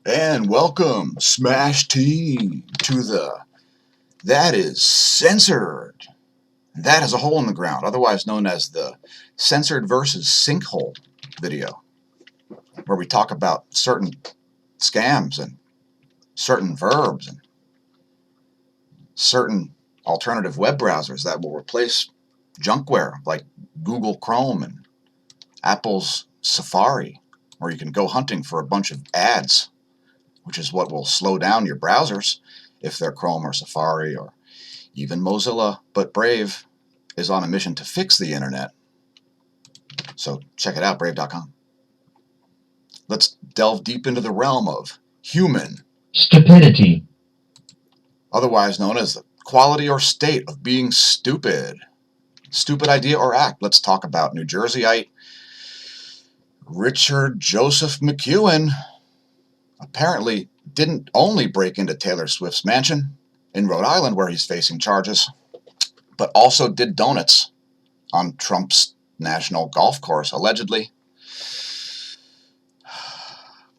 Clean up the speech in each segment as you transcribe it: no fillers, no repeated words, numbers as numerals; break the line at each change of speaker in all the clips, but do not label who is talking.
And welcome, Smash Team, to That is Censored. That is a hole in the ground, otherwise known as the Censored versus Sinkhole video, where we talk about certain scams and certain verbs and certain alternative web browsers that will replace junkware like Google Chrome and Apple's Safari, where you can go hunting for a bunch of ads, which is what will slow down your browsers if they're Chrome or Safari or even Mozilla. But Brave is on a mission to fix the internet. So check it out, brave.com. Let's delve deep into the realm of human
stupidity,
otherwise known as the quality or state of being stupid. Stupid idea or act. Let's talk about New Jerseyite Richard Joseph McEwen. Apparently didn't only break into Taylor Swift's mansion in Rhode Island, where he's facing charges, but also did donuts on Trump's national golf course, allegedly.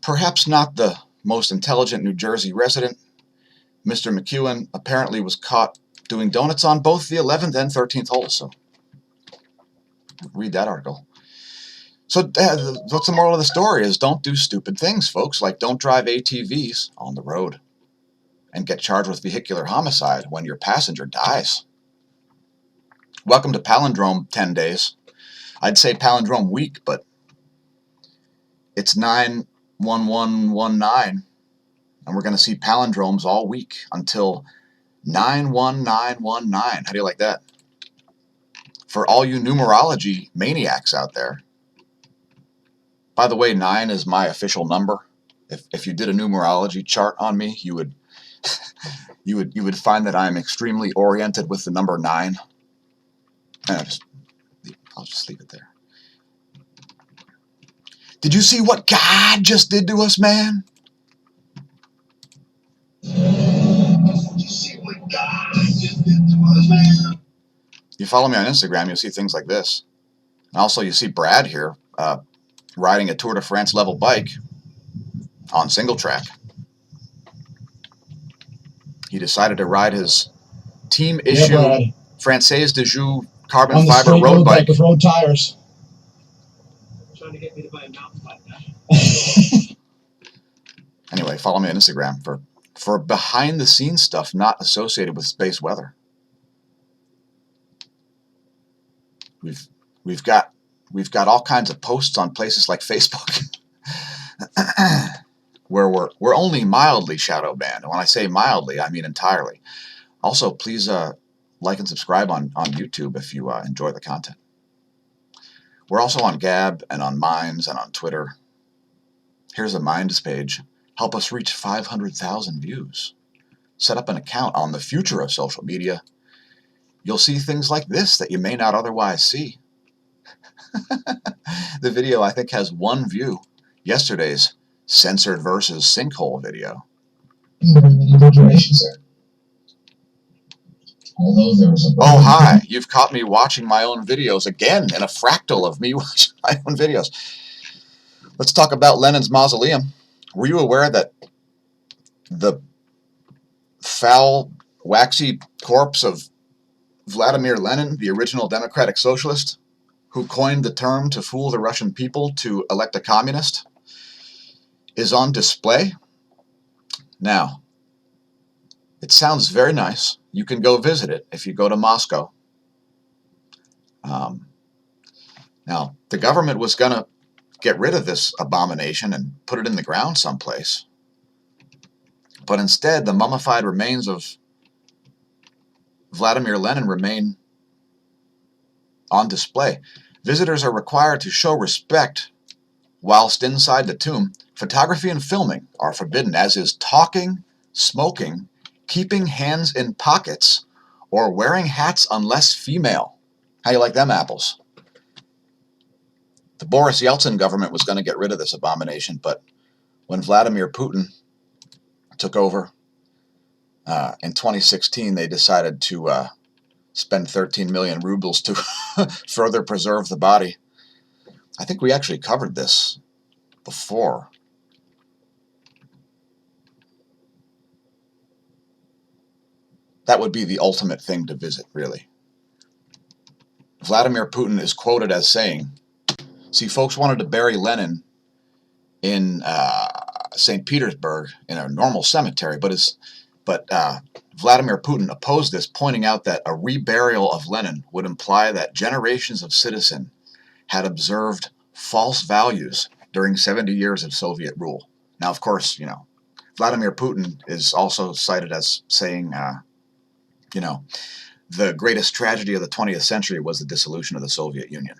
Perhaps not the most intelligent New Jersey resident, Mr. McEwen apparently was caught doing donuts on both the 11th and 13th holes. So read that article. So what's the moral of the story is don't do stupid things, folks, like don't drive ATVs on the road and get charged with vehicular homicide when your passenger dies. Welcome to Palindrome 10 days. I'd say Palindrome week, but it's 9/11/19, and we're going to see palindromes all week until 9/1919. How do you like that? For all you numerology maniacs out there. By the way, 9 is my official number. If you did a numerology chart on me, you would find that I'm extremely oriented with the number 9. And I'll just leave it there. Did you see what God just did to us, man? Did you see what God just did to us, man? You follow me on Instagram, you'll see things like this. And also, you see Brad here riding a Tour de France level bike on single track. He decided to ride his team issue Française de Joux carbon fiber road bike
with road tires.
Trying to get me to buy a mountain bike now.
Anyway, follow me on Instagram for behind the scenes stuff not associated with space weather. We've got all kinds of posts on places like Facebook where we're only mildly shadow banned. And when I say mildly, I mean entirely. Also, please like and subscribe on YouTube if you enjoy the content. We're also on Gab and on Minds and on Twitter. Here's a Minds page. Help us reach 500,000 views. Set up an account on the future of social media. You'll see things like this that you may not otherwise see. The video, I think, has 1 view. Yesterday's Censored versus Sinkhole video.
Congratulations, sir. Although there was a
oh, hi. You've caught me watching my own videos again in a fractal of me watching my own videos. Let's talk about Lenins Mausoleum. Were you aware that the foul, waxy corpse of Vladimir Lenin, the original democratic socialist, who coined the term to fool the Russian people to elect a communist, is on display? Now, it sounds very nice. You can go visit it if you go to Moscow. Now, the government was going to get rid of this abomination and put it in the ground someplace. But instead, the mummified remains of Vladimir Lenin remain on display. Visitors are required to show respect whilst inside the tomb. Photography and filming are forbidden, as is talking, smoking, keeping hands in pockets, or wearing hats unless female. How you like them apples? The Boris Yeltsin government was going to get rid of this abomination, but when Vladimir Putin took over in 2016, they decided to spend 13 million rubles to further preserve the body. I think we actually covered this before. That would be the ultimate thing to visit, really. Vladimir Putin is quoted as saying, see, folks wanted to bury Lenin in St. Petersburg in a normal cemetery, but Vladimir Putin opposed this, pointing out that a reburial of Lenin would imply that generations of citizens had observed false values during 70 years of Soviet rule. Now, of course, Vladimir Putin is also cited as saying, the greatest tragedy of the 20th century was the dissolution of the Soviet Union.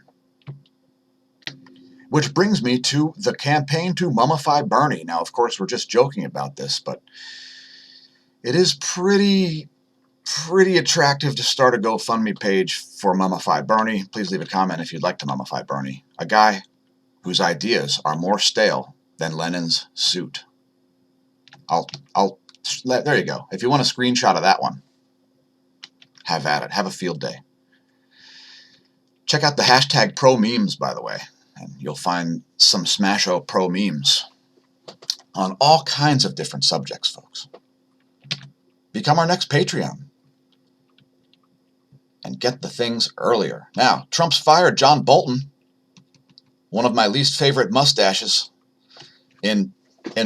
Which brings me to the campaign to mummify Bernie. Now, of course, we're just joking about this, but it is pretty attractive to start a GoFundMe page for Mummify Bernie. Please leave a comment if you'd like to mummify Bernie, a guy whose ideas are more stale than Lenin's suit. There you go. If you want a screenshot of that one, have at it. Have a field day. Check out the hashtag pro memes, by the way, and you'll find some smAsho pro memes on all kinds of different subjects, folks. Become our next Patreon and get the things earlier. Now, Trump's fired John Bolton, one of my least favorite mustaches in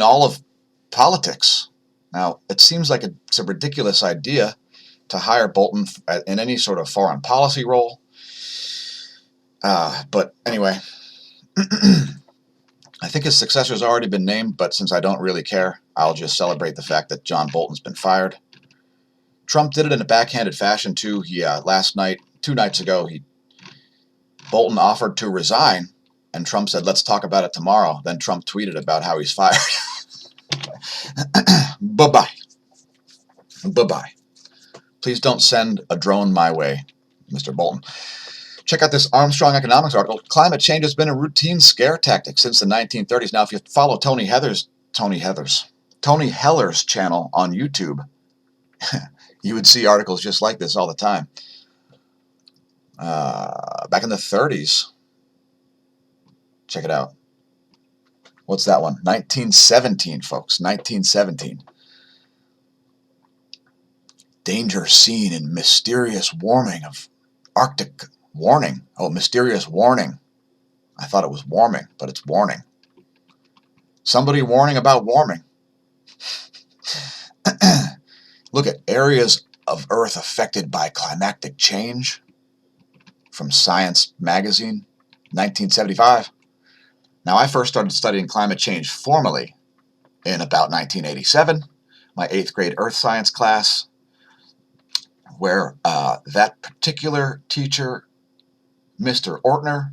all of politics. Now, it seems like it's a ridiculous idea to hire Bolton in any sort of foreign policy role. But anyway, I think his successor's already been named, but since I don't really care, I'll just celebrate the fact that John Bolton's been fired. Trump did it in a backhanded fashion, too. He, last night, 2 nights ago, Bolton offered to resign, and Trump said, let's talk about it tomorrow. Then Trump tweeted about how he's fired. Bye-bye. Bye-bye. Please don't send a drone my way, Mr. Bolton. Check out this Armstrong Economics article. Climate change has been a routine scare tactic since the 1930s. Now, if you follow Tony Heller's channel on YouTube, you would see articles just like this all the time. Back in the 30s, check it out. What's that one? 1917, folks. 1917. Danger seen in mysterious warming of Arctic warning. Oh, mysterious warning. I thought it was warming, but it's warning. Somebody warning about warming. Look at areas of Earth affected by climatic change from Science magazine, 1975. Now, I first started studying climate change formally in about 1987, my 8th grade earth science class, where that particular teacher, Mr. Ortner,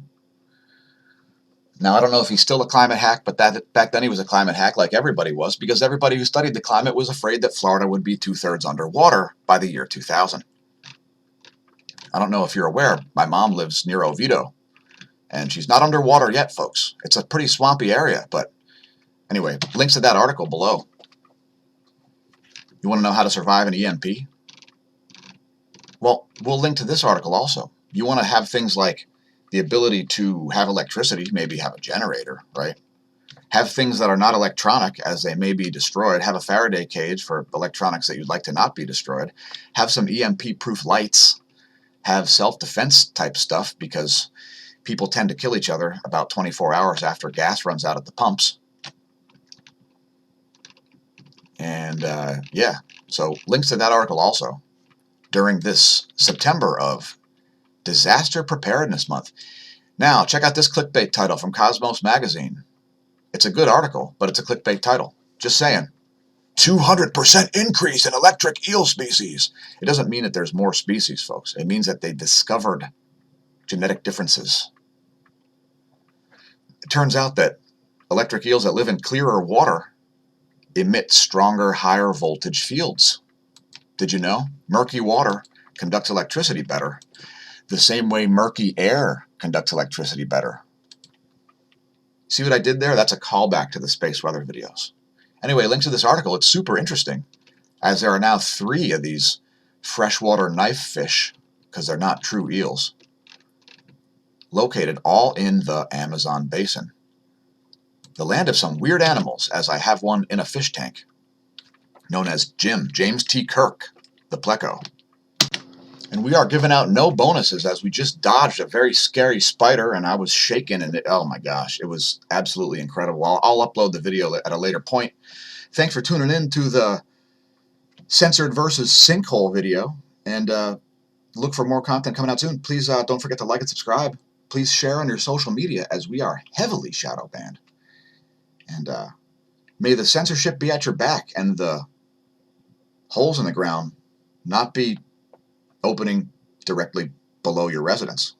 now I don't know if he's still a climate hack, but back then he was a climate hack like everybody was, because everybody who studied the climate was afraid that Florida would be 2/3 underwater by the year 2000. I don't know if you're aware, my mom lives near Oviedo, and she's not underwater yet, folks. It's a pretty swampy area, but anyway, links to that article below. You want to know how to survive an EMP? Well, we'll link to this article also. You want to have things like the ability to have electricity, maybe have a generator, right? Have things that are not electronic as they may be destroyed. Have a Faraday cage for electronics that you'd like to not be destroyed. Have some EMP-proof lights. Have self-defense type stuff, because people tend to kill each other about 24 hours after gas runs out at the pumps. And yeah, so links to that article also during this September of Disaster Preparedness Month. Now, check out this clickbait title from Cosmos Magazine. It's a good article, but it's a clickbait title. Just saying. 200% increase in electric eel species. It doesn't mean that there's more species, folks. It means that they discovered genetic differences. It turns out that electric eels that live in clearer water emit stronger, higher voltage fields. Did you know? Murky water conducts electricity better, the same way murky air conducts electricity better. See what I did there? That's a callback to the space weather videos. Anyway, links to this article. It's super interesting, as there are now 3 of these freshwater knife fish, because they're not true eels, located all in the Amazon basin. The land of some weird animals, as I have one in a fish tank, known as James T. Kirk. the Pleco. And we are giving out no bonuses as we just dodged a very scary spider and I was shaking and oh my gosh, it was absolutely incredible. I'll upload the video at a later point. Thanks for tuning in to the Censored versus Sinkhole video, and look for more content coming out soon. Please don't forget to like and subscribe. Please share on your social media as we are heavily shadow banned. And may the censorship be at your back and the holes in the ground not be opening directly below your residence.